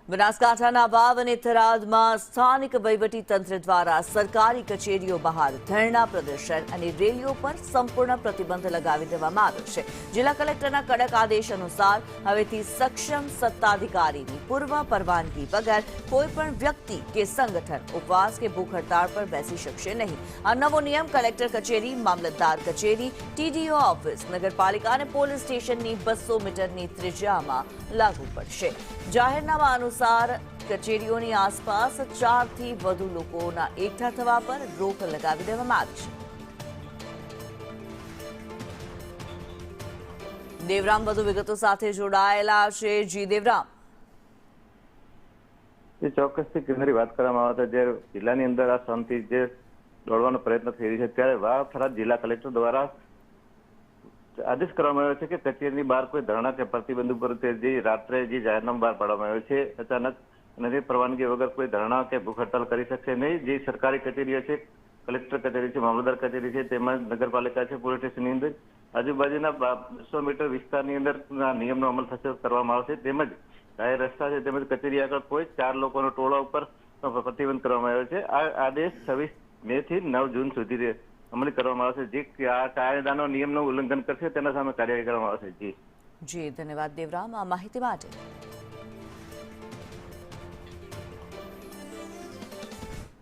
બનાસકાંઠાના વાવ અને થરાદમાં સ્થાનિક વહીવટી તંત્ર દ્વારા સરકારી કચેરીઓ બહાર ધરણા પ્રદર્શન અને રેલીઓ પર સંપૂર્ણ પ્રતિબંધ લગાવી દેવામાં આવ્યો છે। જિલ્લા કલેક્ટરના કડક આદેશ અનુસાર હવેથી સક્ષમ સત્તાધિકારીની પૂર્વ પરવાનગી વગર કોઈપણ વ્યક્તિ કે સંગઠન ઉપવાસ કે ભૂખ હડતાળ પર બેસી શકશે નહીં। આ નવો નિયમ કલેક્ટર કચેરી, મામલતદાર કચેરી, ટીડીઓ ઓફિસ, નગરપાલિકા અને પોલીસ સ્ટેશનની 200 મીટરની ત્રિજ્યામાં લાગુ પડશે। જાહેરનામા અનુસાર કચેરીઓની આસપાસ 4 થી વધુ લોકોના એકઠા થવા પર રોક લગાવી દેવામાં આવી છે। દેવરામ વધુ વિગતો સાથે જોડાયેલા છે। જી દેવરામ, જે ચોક્કસથી કેન્દ્રની વાત કરવામાં આવે તો જે જિલ્લાની અંદર આ શાંતિ જે દોડવાનો પ્રયત્ન થઈ રહ્યો છે, ત્યારે વાવ થરાદ જિલ્લા કલેક્ટર દ્વારા આદેશ કરવામાં આવ્યો છે કે કચેરીની બહાર કોઈ ધરણા કે પ્રતિબંધ ઉપર જે રાત્રે જે જાહેરનામું બહાર પાડવામાં આવ્યો છે, અચાનક અને પરવાનગી વગર કોઈ ધરણા કે ભૂખ હડતાલ કરી શકશે નહીં। જે સરકારી કચેરીઓ છે, કલેક્ટર કચેરી છે, મામલતદાર કચેરી છે, તેમજ નગરપાલિકા છે, પોલીસ સ્ટેશનની અંદર આજુબાજુના 200 મીટર વિસ્તારની અંદર નિયમનો અમલ કરવામાં આવશે। તેમજ જાહેર રસ્તા છે તેમજ કચેરી આગળ કોઈ 4 લોકોનો ટોળા ઉપર પ્રતિબંધ કરવામાં આવ્યો છે। આ આદેશ 26 મે થી 9 જૂન સુધી અમલી કરવામાં આવશે। જે આ કાયદાનો નિયમનું ઉલ્લંઘન કરશે તેના સામે કાર્યવાહી કરવામાં આવશે। જી ધન્યવાદ દેવરામ આ માહિતી માટે।